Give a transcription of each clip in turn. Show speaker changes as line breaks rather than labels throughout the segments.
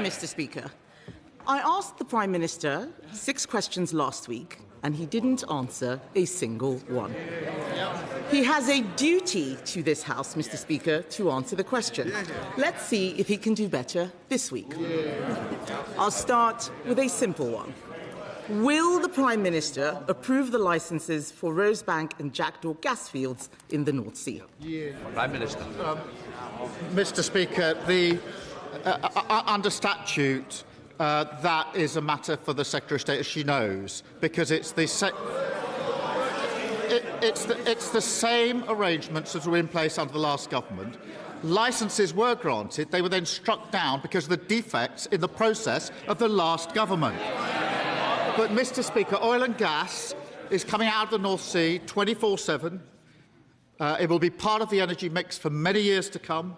Mr. Speaker. I asked the Prime Minister 6 questions last week, and he didn't answer a single one. He has a duty to this House, Mr. Speaker, to answer the question. Let's see if he can do better this week. I'll start with a simple one. Will the Prime Minister approve the licences for Rosebank and Jackdaw gas fields in the North Sea?
Prime Minister.
Mr. Speaker, under statute, that is a matter for the Secretary of State, as she knows, because it's the same arrangements that were in place under the last government. Licences were granted. They were then struck down because of the defects in the process of the last government. But, Mr. Speaker, oil and gas is coming out of the North Sea 24/7. It will be part of the energy mix for many years to come.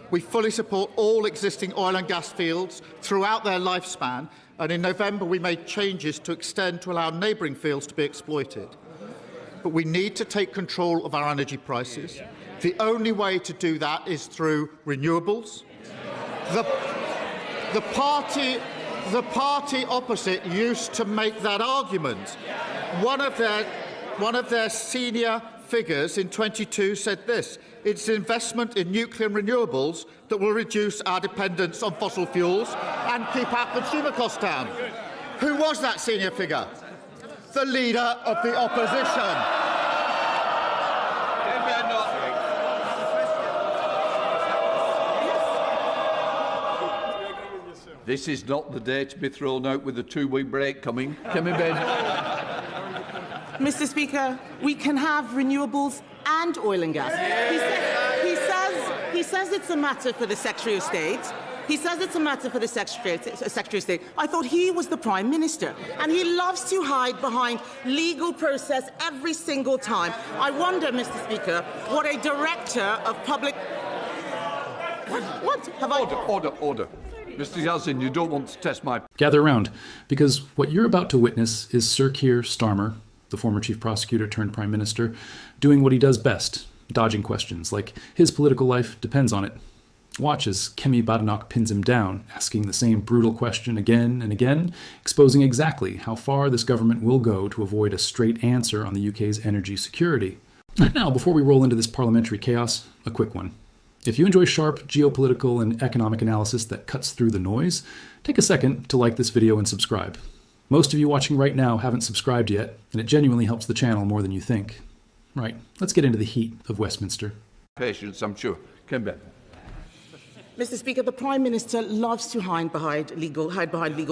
We fully support all existing oil and gas fields throughout their lifespan, and in November we made changes to extend to allow neighbouring fields to be exploited. But we need to take control of our energy prices. The only way to do that is through renewables. The party opposite used to make that argument. One of their senior figures in 22 said this: it's investment in nuclear and renewables that will reduce our dependence on fossil fuels and keep our consumer costs down. Who was that senior figure? The Leader of the Opposition.
This is not the day to be thrown out with a 2-week break coming. Come in, Ben.
Mr. Speaker, we can have renewables and oil and gas. He says it's a matter for the Secretary of State. He says it's a matter for the Secretary of State. I thought he was the Prime Minister, and he loves to hide behind legal process every single time. I wonder, Mr. Speaker, what a director of public... What? Have
Order. Mr. Yazin, you don't want to test my...
Gather round, because what you're about to witness is Sir Keir Starmer, the former chief prosecutor turned prime minister, doing what he does best, dodging questions, like his political life depends on it. Watch as Kemi Badenoch pins him down, asking the same brutal question again and again, exposing exactly how far this government will go to avoid a straight answer on the UK's energy security. Now, before we roll into this parliamentary chaos, a quick one. If you enjoy sharp geopolitical and economic analysis that cuts through the noise, take a second to like this video and subscribe. Most of you watching right now haven't subscribed yet, and it genuinely helps the channel more than you think. Right, let's get into the heat of Westminster.
Patience, I'm sure. Come back.
Mr. Speaker, the Prime Minister loves to hide behind legal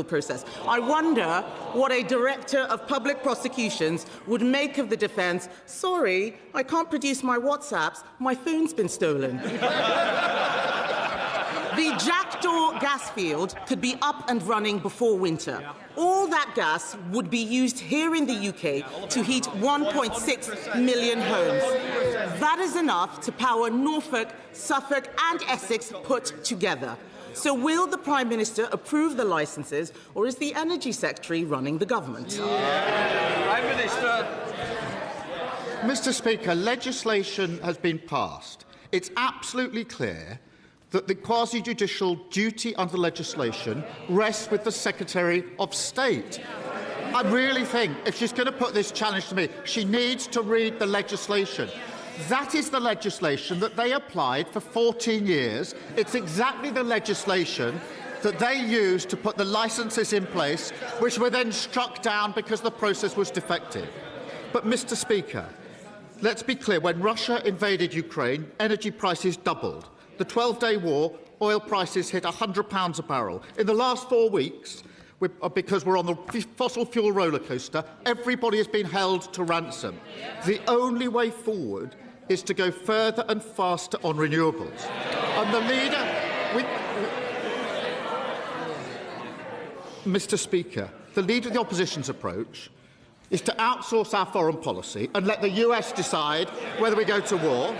process. I wonder what a Director of Public Prosecutions would make of the defence. Sorry, I can't produce my WhatsApps. My phone's been stolen. The Jackdaw gas field could be up and running before winter. All that gas would be used here in the UK to heat 1.6 million homes. That is enough to power Norfolk, Suffolk and Essex put together. So will the Prime Minister approve the licences, or is the Energy Secretary running the government?
Prime Minister.
Mr. Speaker, legislation has been passed. It's absolutely clear that the quasi-judicial duty under legislation rests with the Secretary of State. I really think if she's going to put this challenge to me, she needs to read the legislation. That is the legislation that they applied for 14 years. It's exactly the legislation that they used to put the licences in place, which were then struck down because the process was defective. But, Mr. Speaker, let's be clear. When Russia invaded Ukraine, energy prices doubled. The 12-day war, oil prices hit £100 a barrel. In the last 4 weeks, because we're on the fossil fuel roller coaster, everybody has been held to ransom. The only way forward is to go further and faster on renewables. And the leader... Mr. Speaker, the leader of the opposition's approach is to outsource our foreign policy and let the US decide whether we go to war,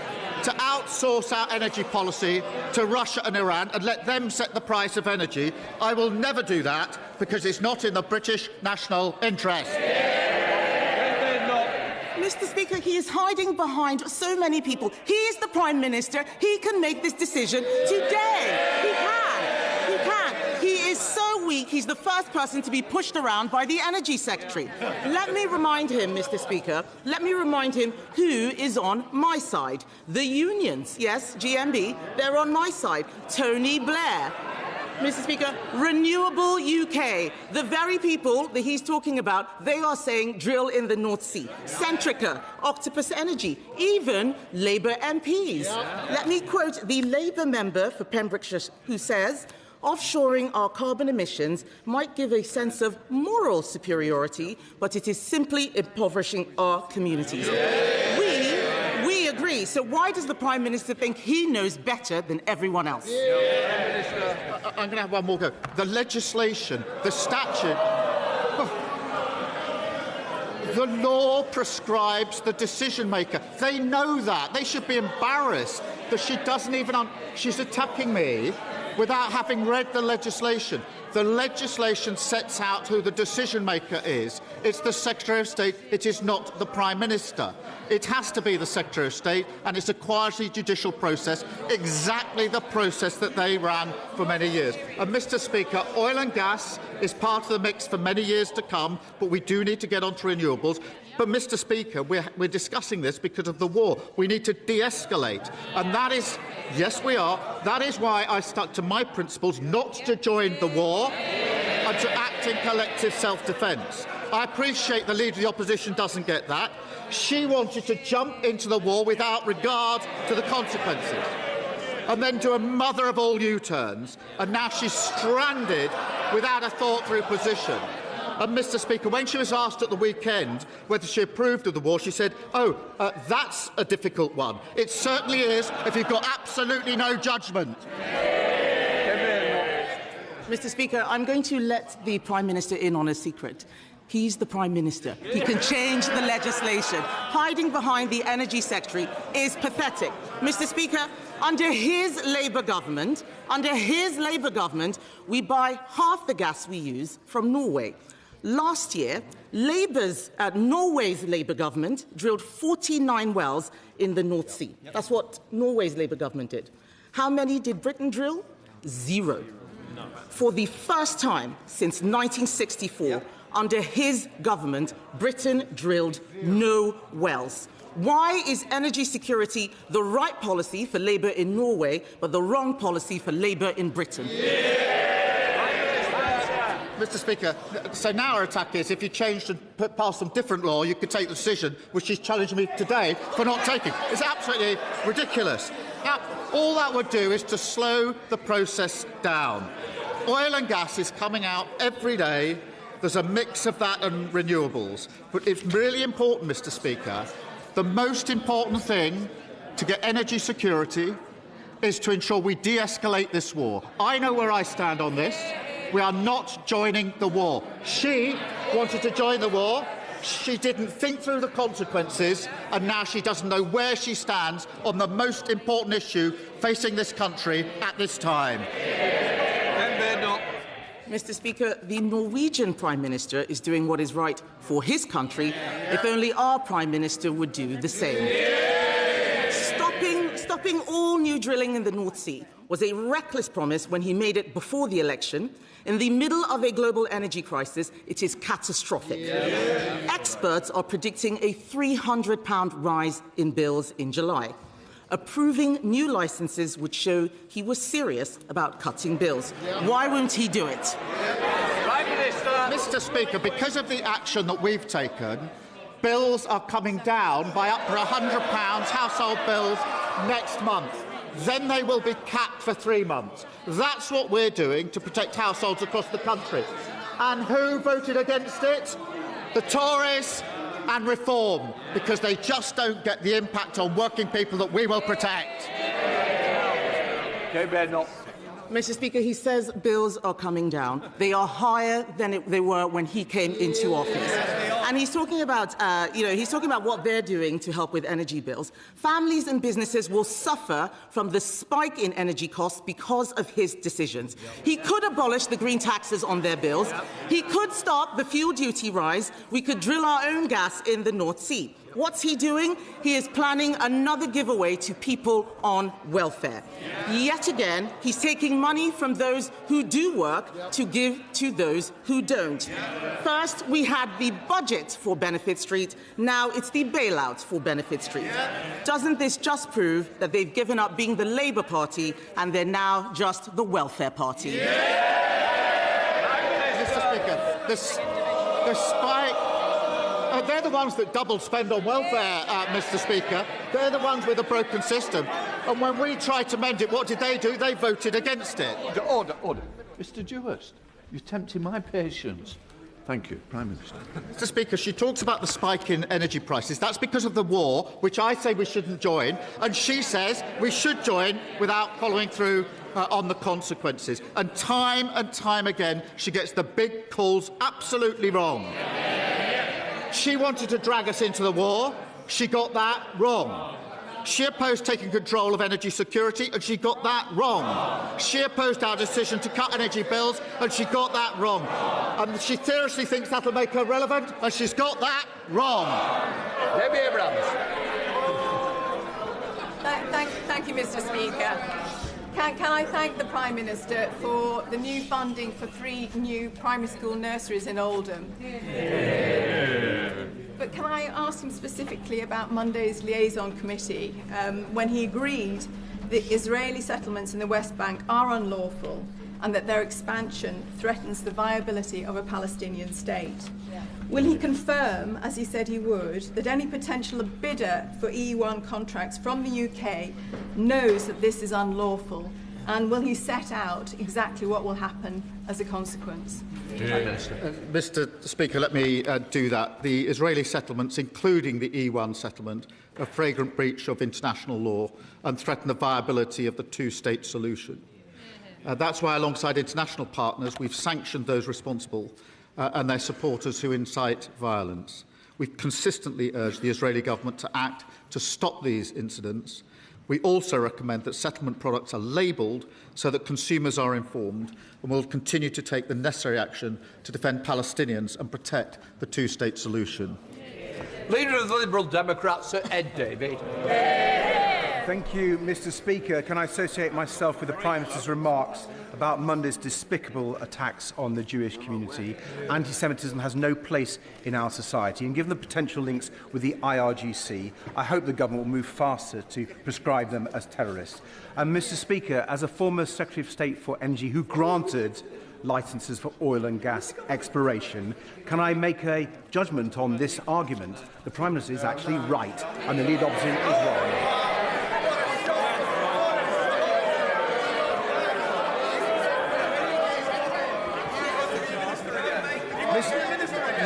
to outsource our energy policy to Russia and Iran and let them set the price of energy. I will never do that because it's not in the British national interest.
Mr. Speaker, he is hiding behind so many people. He is the Prime Minister. He can make this decision today. He can. He is so weak, he's the first person to be pushed around by the Energy Secretary. Let me remind him, Mr. Speaker, let me remind him who is on my side. The unions, yes, GMB, they're on my side. Tony Blair. Mr. Speaker, Renewable UK, the very people that he's talking about, they are saying drill in the North Sea. Centrica, Octopus Energy, even Labour MPs. Let me quote the Labour member for Pembrokeshire who says, offshoring our carbon emissions might give a sense of moral superiority, but it is simply impoverishing our communities. We agree. So why does the Prime Minister think he knows better than everyone else?
I'm going to have one more go. The legislation, the statute, the law prescribes the decision-maker. They know that. They should be embarrassed that she doesn't even... She's attacking me without having read the legislation. The legislation sets out who the decision-maker is. It's the Secretary of State. It is not the Prime Minister. It has to be the Secretary of State, and it's a quasi-judicial process, exactly the process that they ran for many years. And, Mr. Speaker, oil and gas is part of the mix for many years to come, but we do need to get onto renewables. But, Mr. Speaker, we're discussing this because of the war. We need to de-escalate. And that is, yes, we are. That is why I stuck to my principles not to join the war and to act in collective self-defence. I appreciate the Leader of the Opposition doesn't get that. She wanted to jump into the war without regard to the consequences and then do a mother of all U-turns, and now she's stranded without a thought-through position. And, Mr. Speaker, when she was asked at the weekend whether she approved of the war, she said, that's a difficult one. It certainly is if you've got absolutely no judgment.
Mr. Speaker, I'm going to let the Prime Minister in on a secret. He's the Prime Minister. He can change the legislation. Hiding behind the Energy Secretary is pathetic. Mr. Speaker, under his Labour government, we buy half the gas we use from Norway. Last year, Norway's Labour government drilled 49 wells in the North Sea. That's what Norway's Labour government did. How many did Britain drill? 0. For the first time since 1964, under his government, Britain drilled no wells. Why is energy security the right policy for Labour in Norway, but the wrong policy for Labour in Britain?
Mr. Speaker, so now our attack is if you changed and passed some different law, you could take the decision, which she's challenging me today for not taking. It's absolutely ridiculous. Now, all that would do is to slow the process down. Oil and gas is coming out every day. There's a mix of that and renewables. But it's really important, Mr. Speaker, the most important thing to get energy security is to ensure we de-escalate this war. I know where I stand on this. We are not joining the war. She wanted to join the war. She didn't think through the consequences, and now she doesn't know where she stands on the most important issue facing this country at this time.
Mr. Speaker, the Norwegian Prime Minister is doing what is right for his country. If only our Prime Minister would do the same. Stopping all new drilling in the North Sea was a reckless promise when he made it before the election. In the middle of a global energy crisis, it is catastrophic. Experts are predicting a £300 rise in bills in July. Approving new licences would show he was serious about cutting bills. Why won't he do it?
Mr. Speaker, because of the action that we've taken, bills are coming down by up to £100 household bills next month. Then they will be capped for 3 months. That's what we're doing to protect households across the country. And who voted against it? The Tories and Reform, because they just don't get the impact on working people that we will protect.
Mr. Speaker, he says bills are coming down. They are higher than they were when he came into office. And he's talking about, what they're doing to help with energy bills. Families and businesses will suffer from the spike in energy costs because of his decisions. He could abolish the green taxes on their bills. He could stop the fuel duty rise. We could drill our own gas in the North Sea. What's he doing? He is planning another giveaway to people on welfare. Yet again, he's taking money from those who do work to give to those who don't. First, we had the budget for Benefit Street. Now it's the bailouts for Benefit Street. Doesn't this just prove that they've given up being the Labour Party and they're now just the welfare party?
Mr. Speaker, the spike. They're the ones that double spend on welfare, Mr. Speaker. They're the ones with a broken system. And when we tried to mend it, what did they do? They voted against it.
Order. Mr. Dewhurst, you're tempting my patience. Thank you, Prime Minister.
Mr. Speaker, she talks about the spike in energy prices. That's because of the war, which I say we shouldn't join, and she says we should join without following through on the consequences. And time again, she gets the big calls absolutely wrong. She wanted to drag us into the war. She got that wrong. She opposed taking control of energy security, and she got that wrong. She opposed our decision to cut energy bills, and she got that wrong. And she seriously thinks that'll make her relevant, and she's got that wrong.
Debbie Abrams.
Thank you, Mr. Speaker. Can I thank the Prime Minister for the new funding for 3 new primary school nurseries in Oldham? But can I ask him specifically about Monday's liaison committee, when he agreed that Israeli settlements in the West Bank are unlawful and that their expansion threatens the viability of a Palestinian state? Will he confirm, as he said he would, that any potential bidder for EU1 contracts from the UK knows that this is unlawful, and will he set out exactly what will happen as a consequence?
Mr. Speaker, let me do that. The Israeli settlements, including the E1 settlement, are a flagrant breach of international law and threaten the viability of the two-state solution. That's why, alongside international partners, we've sanctioned those responsible and their supporters who incite violence. We've consistently urged the Israeli government to act to stop these incidents. We also recommend that settlement products are labelled so that consumers are informed, and will continue to take the necessary action to defend Palestinians and protect the two-state solution.
Leader of the Liberal Democrats, Sir Ed Davey.
Thank you, Mr. Speaker. Can I associate myself with the Prime Minister's remarks about Monday's despicable attacks on the Jewish community? Anti-Semitism has no place in our society, and given the potential links with the IRGC, I hope the government will move faster to prescribe them as terrorists. And Mr. Speaker, as a former Secretary of State for Energy who granted licences for oil and gas exploration, can I make a judgment on this argument? The Prime Minister is actually right, and the lead opposition is wrong.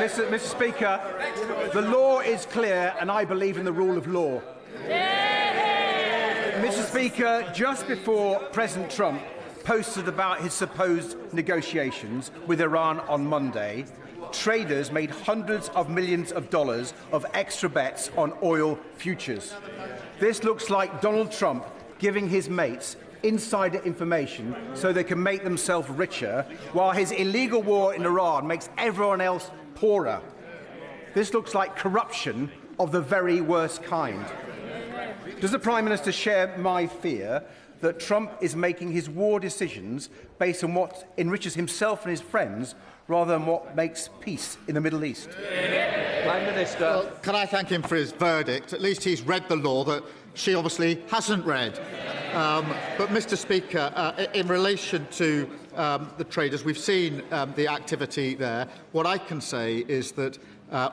Mr. Speaker, the law is clear, and I believe in the rule of law. Mr. Speaker, just before President Trump posted about his supposed negotiations with Iran on Monday, traders made hundreds of millions of dollars of extra bets on oil futures. This looks like Donald Trump giving his mates insider information so they can make themselves richer, while his illegal war in Iran makes everyone else poorer. This looks like corruption of the very worst kind. Does the Prime Minister share my fear that Trump is making his war decisions based on what enriches himself and his friends rather than what makes peace in the Middle East?
Prime Minister.
Well, can I thank him for his verdict? At least he's read the law that she obviously hasn't read. But, Mr. Speaker, in relation to the traders, we've seen the activity there. What I can say is that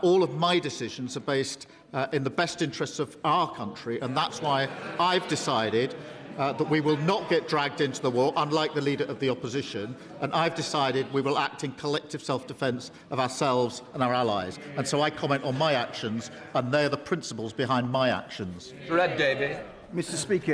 all of my decisions are based in the best interests of our country, and that's why I've decided that we will not get dragged into the war, unlike the Leader of the Opposition, and I've decided we will act in collective self-defence of ourselves and our allies. And so I comment on my actions, and they're the principles behind my actions.
Sir Ed Davey.
Mr. Speaker,